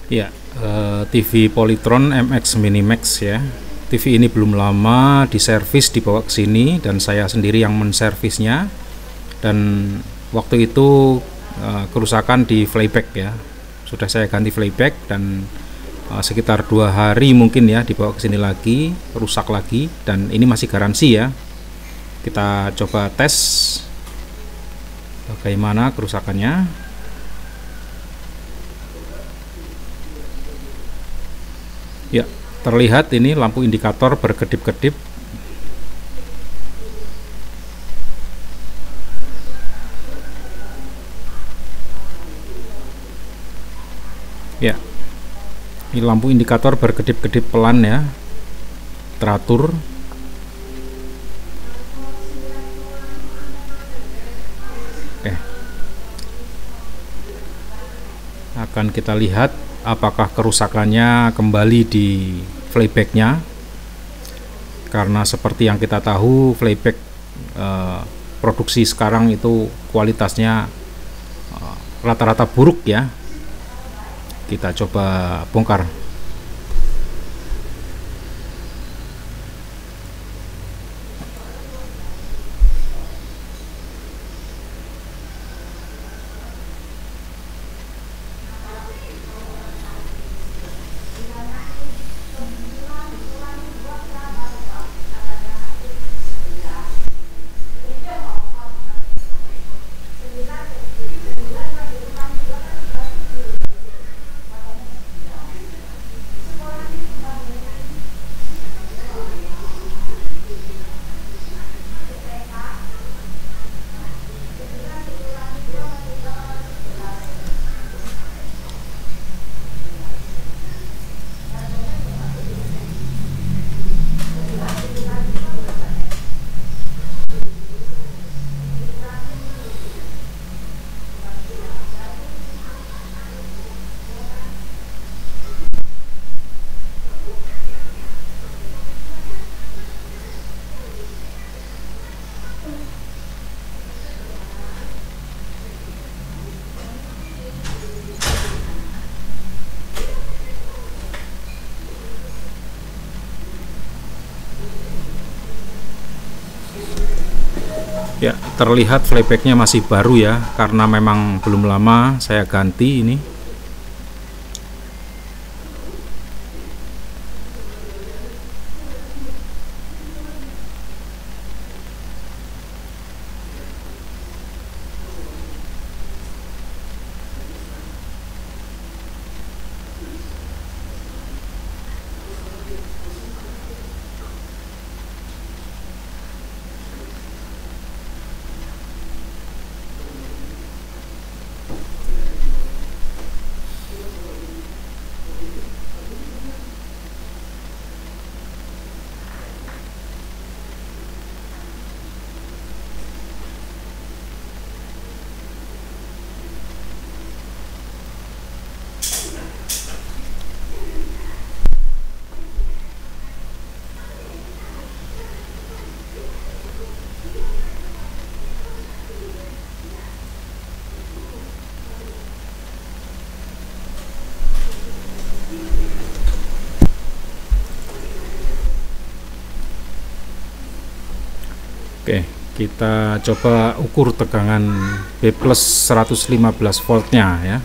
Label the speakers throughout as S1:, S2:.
S1: Ya, TV Polytron MX Minimax ya. TV ini belum lama diservis, dibawa ke sini dan saya sendiri yang menservisnya. Dan waktu itu kerusakan di flyback ya. Sudah saya ganti flyback dan sekitar 2 hari mungkin ya dibawa ke sini lagi, rusak lagi, dan ini masih garansi ya. Kita coba tes bagaimana kerusakannya. Ya, terlihat ini lampu indikator berkedip-kedip. Ya, ini lampu indikator berkedip-kedip pelan ya, teratur. Oke, akan kita lihat apakah kerusakannya kembali di flybacknya, karena seperti yang kita tahu flyback produksi sekarang itu kualitasnya rata-rata buruk ya. Kita coba bongkar. Ya, terlihat flybacknya masih baru ya, karena memang belum lama saya ganti ini. Oke, kita coba ukur tegangan B plus 115 voltnya ya.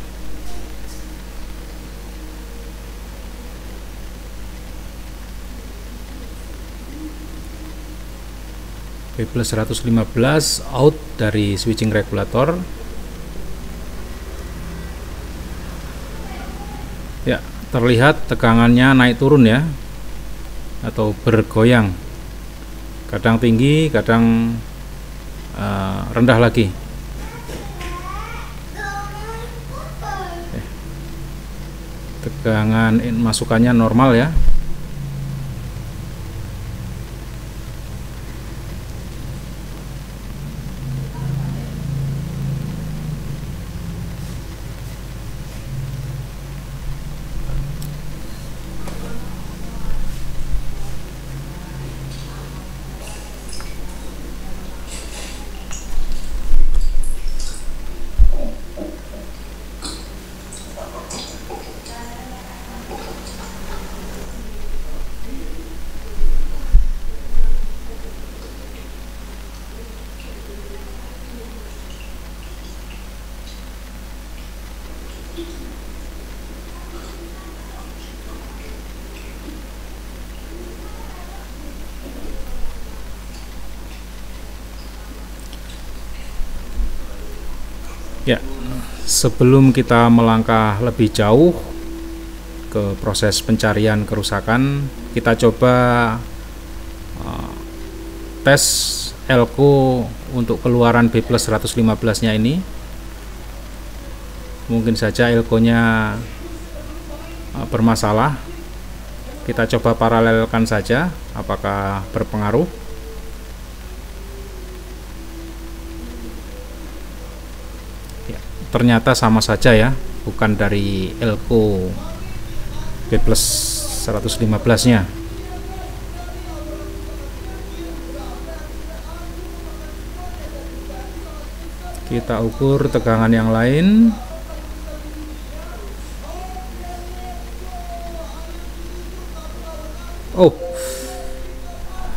S1: B plus 115 out dari switching regulator. Ya, terlihat tegangannya naik turun ya, atau bergoyang. Kadang tinggi, kadang rendah lagi. Tegangan masukannya normal ya. Ya, sebelum kita melangkah lebih jauh ke proses pencarian kerusakan, kita coba tes elko untuk keluaran B plus 115 nya ini. Mungkin saja elko-nya bermasalah. Kita coba paralelkan saja apakah berpengaruh. Ya, ternyata sama saja ya, bukan dari elko B plus 115 nya. Kita ukur tegangan yang lain. Oh,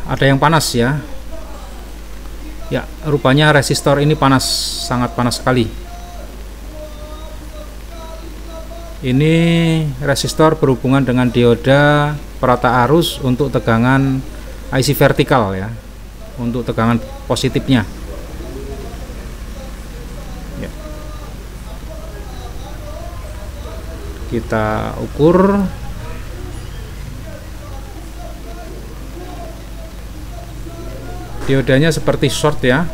S1: ada yang panas ya. Ya, rupanya resistor ini panas, sangat panas sekali. Ini resistor berhubungan dengan dioda perata arus untuk tegangan IC vertikal ya, untuk tegangan positifnya. Ya. Kita ukur. Diodanya seperti short ya.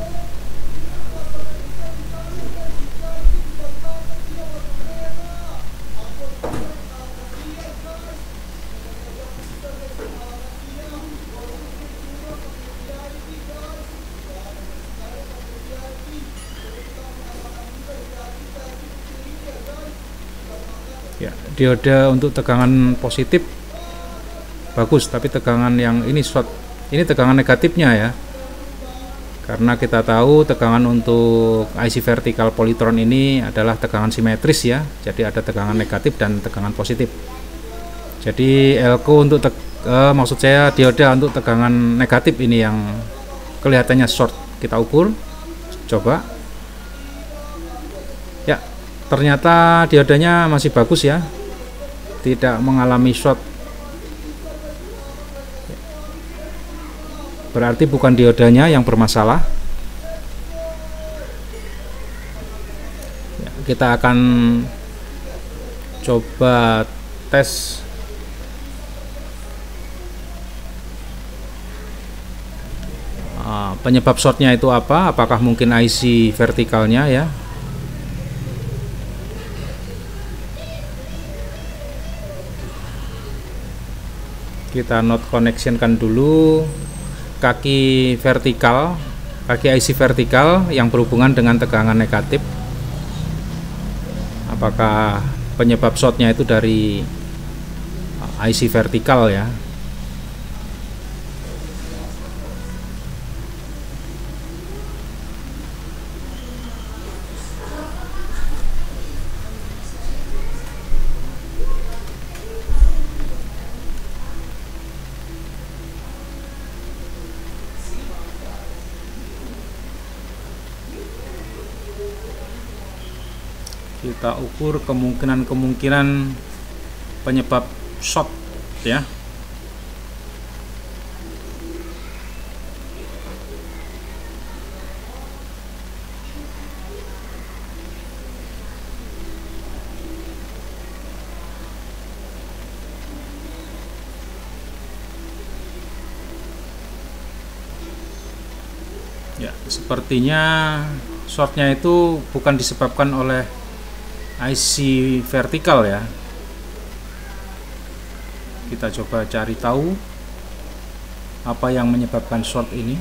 S1: Ya, dioda untuk tegangan positif bagus, tapi tegangan yang ini short. Ini tegangan negatifnya ya. Karena kita tahu tegangan untuk IC vertikal polytron ini adalah tegangan simetris ya. Jadi ada tegangan negatif dan tegangan positif. Jadi elko untuk maksud saya dioda untuk tegangan negatif ini yang kelihatannya short. Kita ukur. Coba. Ya, ternyata diodanya masih bagus ya. Tidak mengalami short. Berarti bukan diodanya yang bermasalah. Ya, kita akan coba tes penyebab shortnya itu apa. Apakah mungkin IC vertikalnya ya. Kita not connectionkan dulu kaki vertikal, kaki IC vertikal yang berhubungan dengan tegangan negatif. Apakah penyebab shortnya itu dari IC vertikal ya. Kita ukur kemungkinan penyebab short ya. Ya, sepertinya shortnya itu bukan disebabkan oleh IC vertikal ya. Kita coba cari tahu apa yang menyebabkan short ini.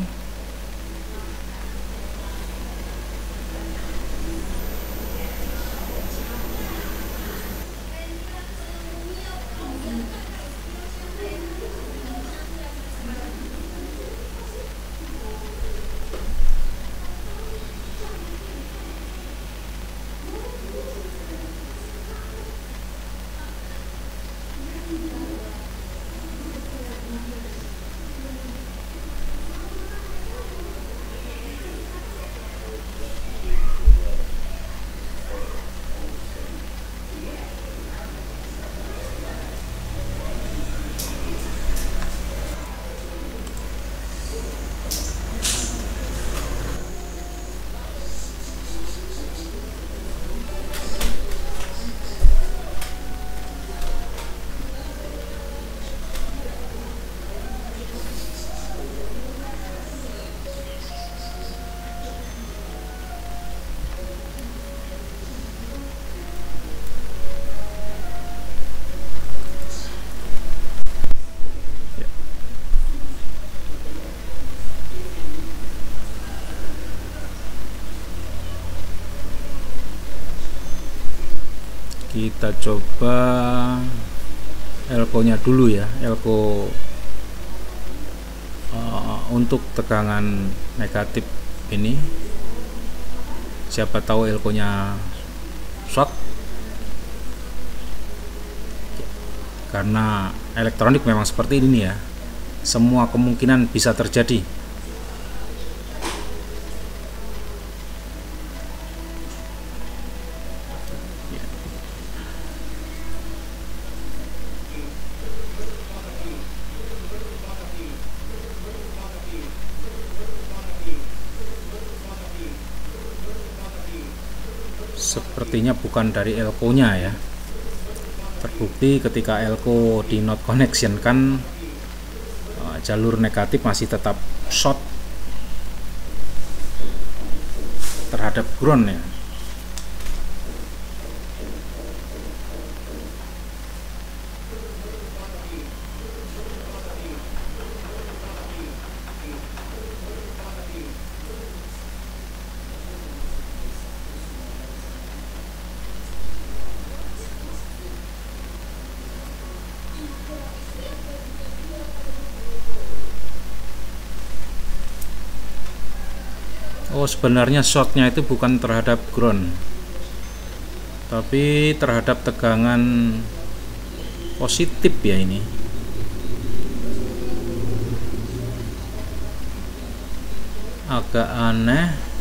S1: Kita coba elko nya dulu ya, elko untuk tegangan negatif ini. Siapa tahu elko nya short, karena elektronik memang seperti ini ya, semua kemungkinan bisa terjadi. Sepertinya bukan dari elko nya ya. Terbukti ketika elko di not connection kan jalur negatif masih tetap short terhadap ground ya. Oh, sebenarnya shortnya itu bukan terhadap ground, tapi terhadap tegangan positif ya. Ini agak aneh.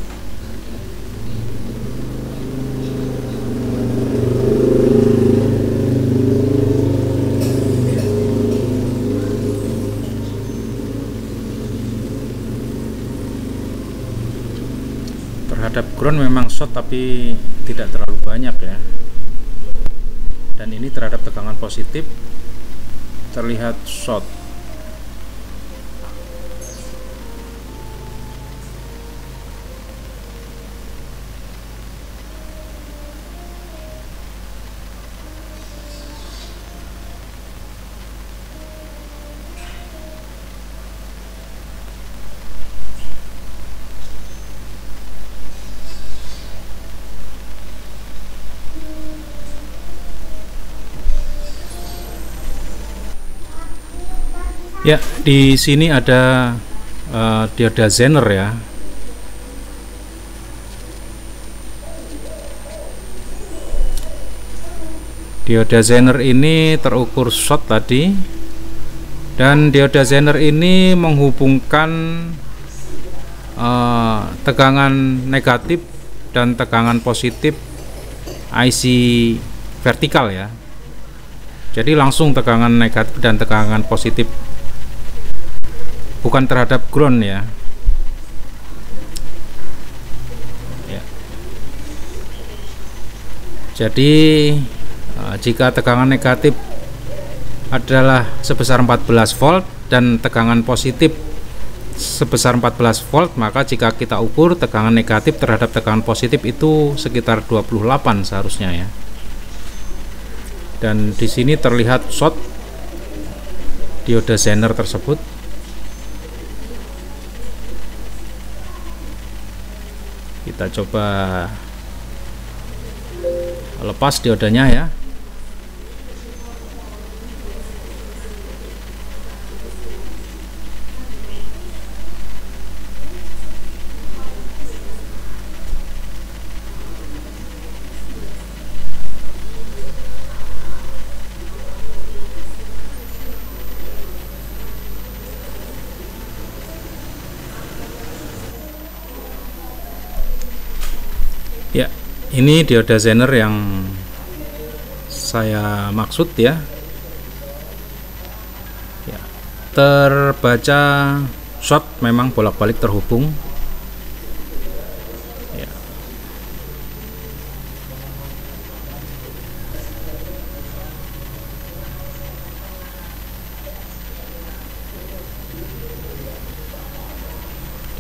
S1: Terhadap ground memang short tapi tidak terlalu banyak ya, dan ini terhadap tegangan positif terlihat short. Ya, di sini ada dioda Zener ya. Dioda Zener ini terukur short tadi, dan dioda Zener ini menghubungkan tegangan negatif dan tegangan positif IC vertikal ya. Jadi langsung tegangan negatif dan tegangan positif, bukan terhadap ground ya. Jadi jika tegangan negatif adalah sebesar 14 volt dan tegangan positif sebesar 14 volt, maka jika kita ukur tegangan negatif terhadap tegangan positif itu sekitar 28 seharusnya ya. Dan di sini terlihat short dioda Zener tersebut. Kita coba lepas diodanya ya. Ya, ini dioda Zener yang saya maksud ya. Ya, terbaca short, memang bolak-balik terhubung. Ya.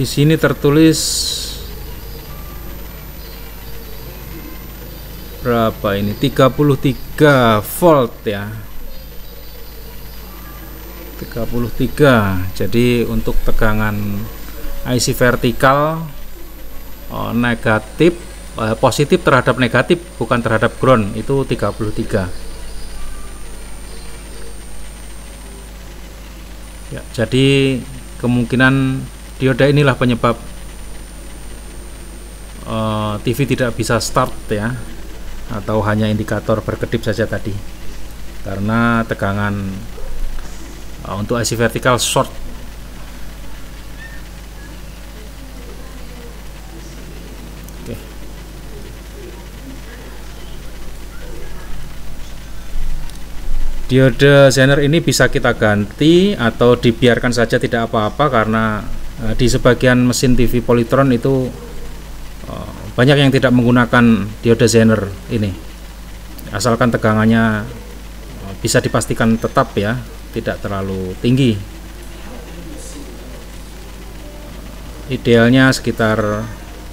S1: Di sini tertulis berapa ini, 33 volt ya, 33. Jadi untuk tegangan IC vertikal negatif positif terhadap negatif, bukan terhadap ground, itu 33. Ya, jadi kemungkinan dioda inilah penyebab TV tidak bisa start ya, atau hanya indikator berkedip saja tadi, karena tegangan untuk IC vertikal short. Oke. Diode Zener ini bisa kita ganti atau dibiarkan saja tidak apa-apa, karena di sebagian mesin TV Polytron itu banyak yang tidak menggunakan diode Zener ini, asalkan tegangannya bisa dipastikan tetap ya, tidak terlalu tinggi. Idealnya sekitar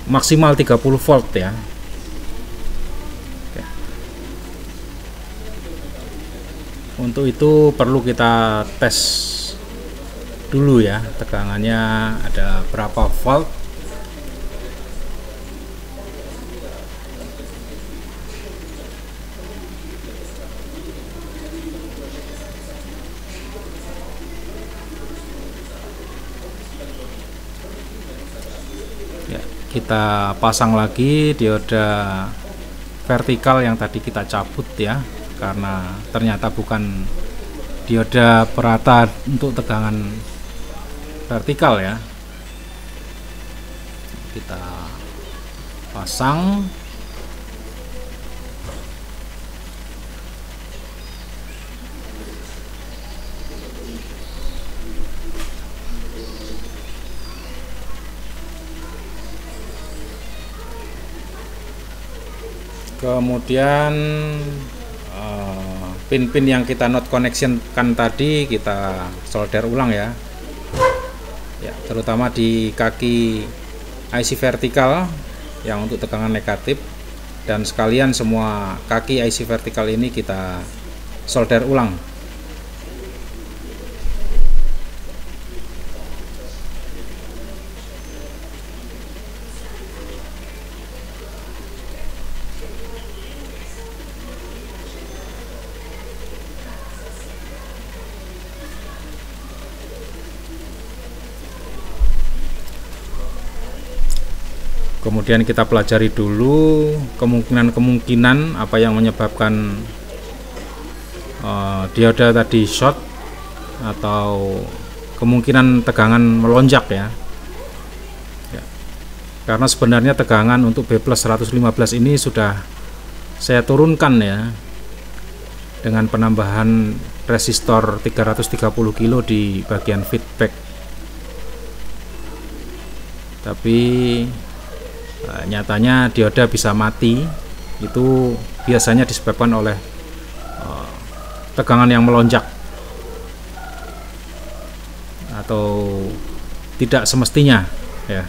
S1: maksimal 30 volt ya. Oke. Untuk itu perlu kita tes dulu ya, tegangannya ada berapa volt. Kita pasang lagi dioda vertikal yang tadi kita cabut ya, karena ternyata bukan dioda perata untuk tegangan vertikal ya. Kita pasang. Kemudian pin-pin yang kita not connection kan tadi kita solder ulang ya. Ya, terutama di kaki IC vertikal yang untuk tegangan negatif, dan sekalian semua kaki IC vertikal ini kita solder ulang. Kemudian kita pelajari dulu kemungkinan apa yang menyebabkan dioda tadi short atau kemungkinan tegangan melonjak ya. Karena sebenarnya tegangan untuk B+ 115 ini sudah saya turunkan ya, dengan penambahan resistor 330 kilo di bagian feedback. Tapi nyatanya dioda bisa mati, itu biasanya disebabkan oleh tegangan yang melonjak atau tidak semestinya ya.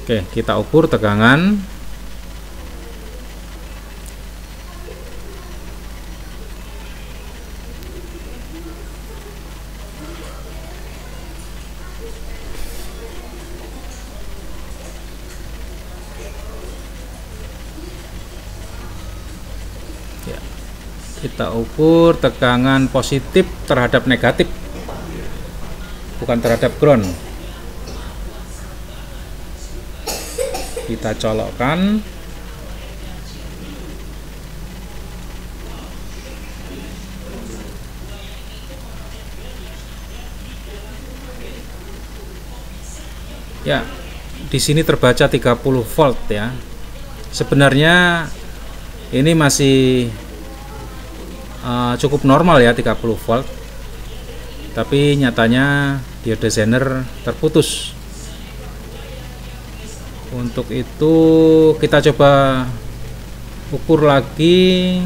S1: Oke, kita ukur tegangan. Ya, kita ukur tegangan positif terhadap negatif, bukan terhadap ground. Kita colokkan. Ya, di sini terbaca 30 volt ya. Sebenarnya ini masih cukup normal ya, 30 volt. Tapi nyatanya diode Zener terputus. Untuk itu kita coba ukur lagi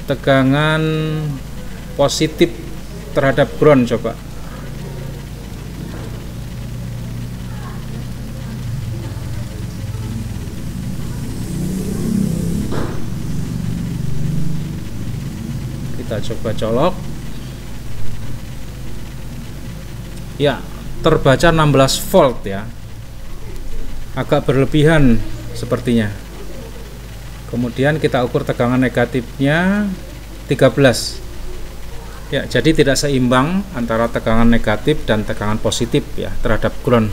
S1: tegangan positif terhadap ground, coba. Kita coba colok. Ya, terbaca 16 volt ya. Agak berlebihan sepertinya. Kemudian kita ukur tegangan negatifnya 13. Ya, jadi tidak seimbang antara tegangan negatif dan tegangan positif ya terhadap ground.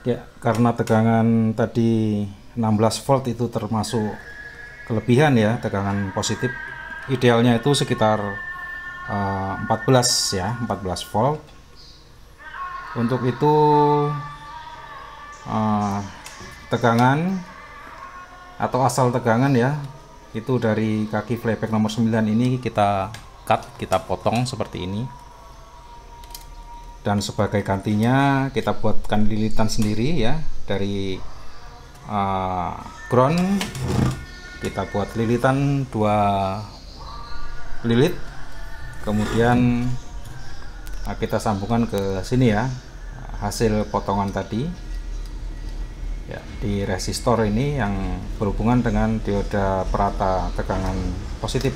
S1: Ya, karena tegangan tadi 16 volt itu termasuk kelebihan ya, tegangan positif. Idealnya itu sekitar 14 ya, 14 volt. Untuk itu tegangan atau asal tegangan ya, itu dari kaki flyback nomor 9 ini kita cut, kita potong seperti ini. Dan sebagai gantinya kita buatkan lilitan sendiri ya, dari ground kita buat lilitan 2 lilit, kemudian kita sambungkan ke sini ya, hasil potongan tadi ya, di resistor ini yang berhubungan dengan dioda perata tegangan positif.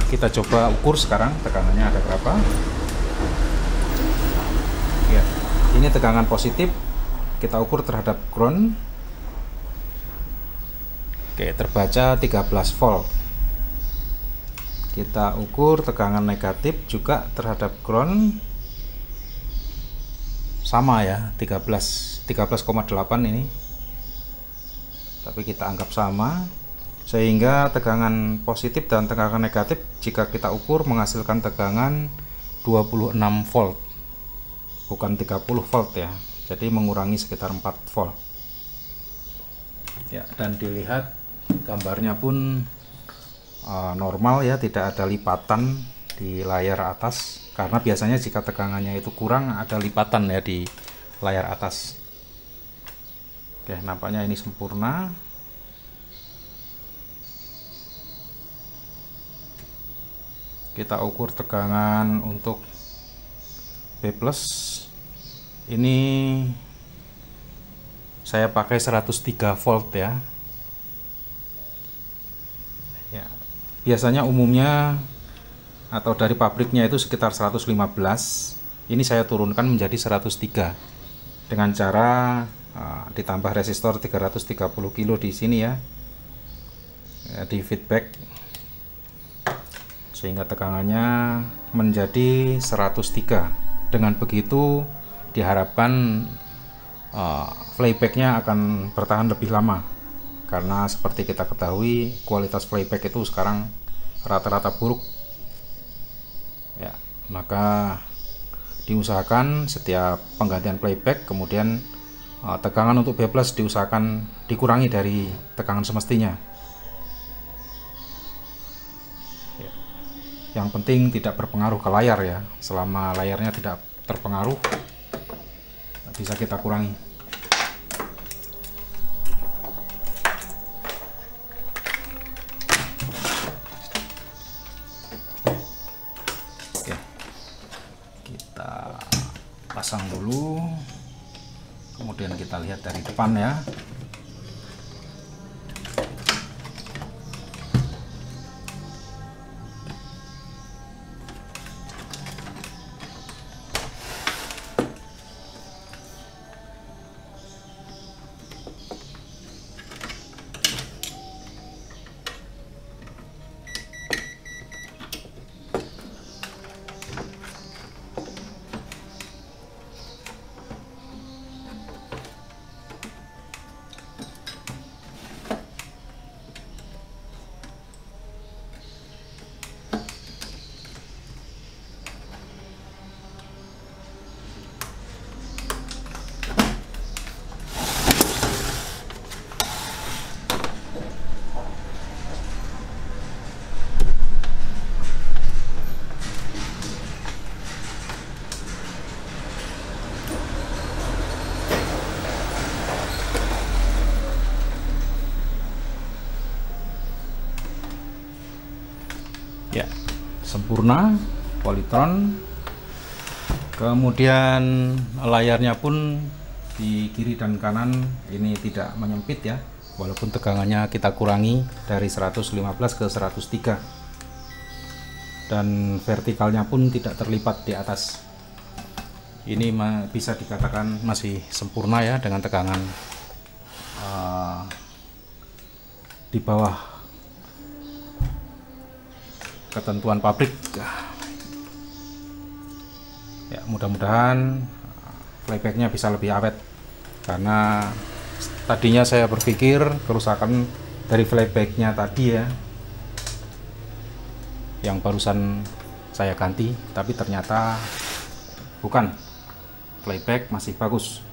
S1: Kita coba ukur sekarang tegangannya ada berapa. Ya, ini tegangan positif kita ukur terhadap ground. Oke, terbaca 13 volt. Kita ukur tegangan negatif juga terhadap ground, sama ya, 13,8 ini, tapi kita anggap sama, sehingga tegangan positif dan tegangan negatif jika kita ukur menghasilkan tegangan 26 volt, bukan 30 volt ya, jadi mengurangi sekitar 4 volt ya. Dan dilihat gambarnya pun normal ya, tidak ada lipatan di layar atas, karena biasanya jika tegangannya itu kurang ada lipatan ya di layar atas. Oke, nampaknya ini sempurna. Kita ukur tegangan untuk B+, ini saya pakai 103 volt ya. Ya, biasanya umumnya atau dari pabriknya itu sekitar 115. Ini saya turunkan menjadi 103 dengan cara ditambah resistor 330 kilo di sini ya, di feedback, sehingga tegangannya menjadi 103. Dengan begitu diharapkan playbacknya akan bertahan lebih lama, karena seperti kita ketahui kualitas playback itu sekarang rata-rata buruk ya. Maka diusahakan setiap penggantian playback kemudian tegangan untuk B+ diusahakan dikurangi dari tegangan semestinya. Yang penting tidak berpengaruh ke layar ya. Selama layarnya tidak terpengaruh, bisa kita kurangi. Oke, kita pasang dulu, kemudian kita lihat dari depan ya. Ya, sempurna Polytron. Kemudian layarnya pun di kiri dan kanan ini tidak menyempit ya, walaupun tegangannya kita kurangi dari 115 ke 103, dan vertikalnya pun tidak terlipat di atas. Ini bisa dikatakan masih sempurna ya, dengan tegangan di bawah ketentuan pabrik ya. Mudah-mudahan playbacknya bisa lebih awet, karena tadinya saya berpikir kerusakan dari playbacknya tadi ya, yang barusan saya ganti, tapi ternyata bukan, playback masih bagus.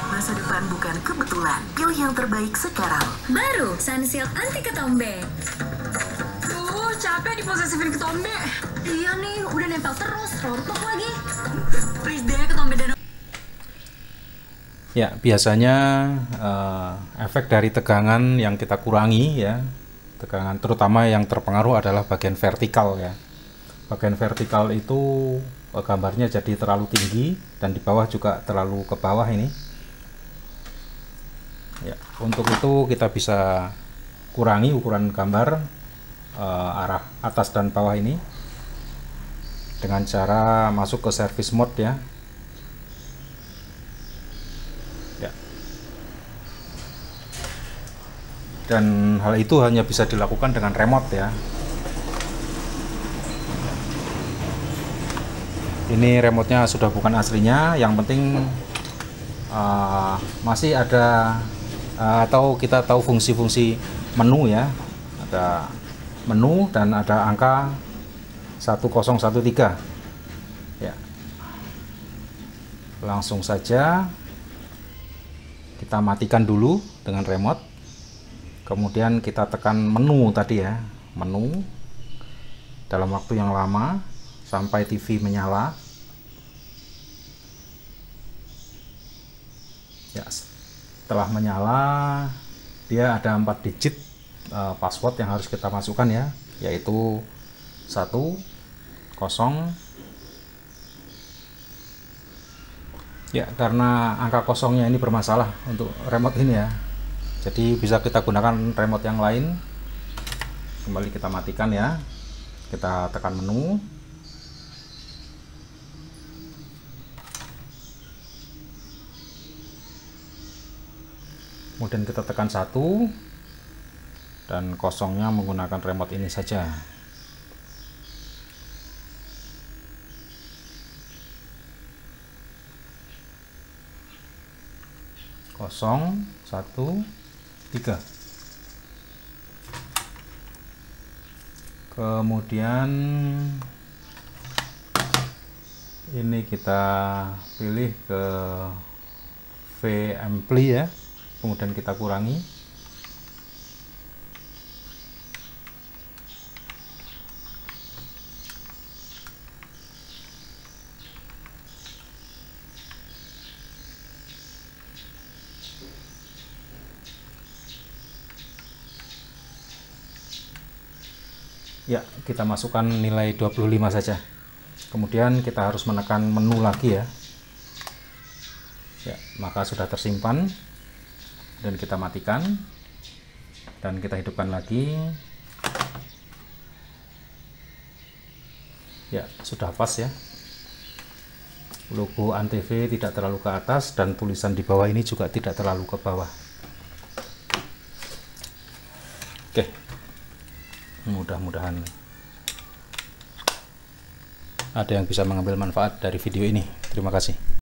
S2: Masa depan bukan kebetulan. Pilih yang terbaik sekarang.
S3: Baru Sunsilk anti ketombe. Capek diposesifin ketombe. Iya nih, udah nempel terus, rontok lagi. Please deh ketombe dan...
S1: Ya, biasanya efek dari tegangan yang kita kurangi ya, tegangan terutama yang terpengaruh adalah bagian vertikal ya. Bagian vertikal itu gambarnya jadi terlalu tinggi, dan di bawah juga terlalu ke bawah ini ya. Untuk itu kita bisa kurangi ukuran gambar arah atas dan bawah ini dengan cara masuk ke service mode ya. Dan hal itu hanya bisa dilakukan dengan remote ya. Ini remote-nya sudah bukan aslinya, yang penting masih ada atau kita tahu fungsi-fungsi menu ya. Ada menu dan ada angka 1013 ya. Langsung saja kita matikan dulu dengan remote, kemudian kita tekan menu tadi ya, menu dalam waktu yang lama sampai TV menyala ya. Setelah menyala, dia ada 4 digit password yang harus kita masukkan ya, yaitu 10 ya. Karena angka kosongnya ini bermasalah untuk remote ini ya, jadi bisa kita gunakan remote yang lain. Kembali kita matikan ya, kita tekan menu, kemudian kita tekan 1 dan kosongnya menggunakan remote ini saja. Kosong 1 3. Kemudian ini kita pilih ke V ampli ya, kemudian kita kurangi. Ya, kita masukkan nilai 25 saja. Kemudian kita harus menekan menu lagi ya. Ya, maka sudah tersimpan. Dan kita matikan. Dan kita hidupkan lagi. Ya, sudah pas ya. Logo Antv tidak terlalu ke atas dan tulisan di bawah ini juga tidak terlalu ke bawah. Oke. Mudah-mudahan ada yang bisa mengambil manfaat dari video ini. Terima kasih.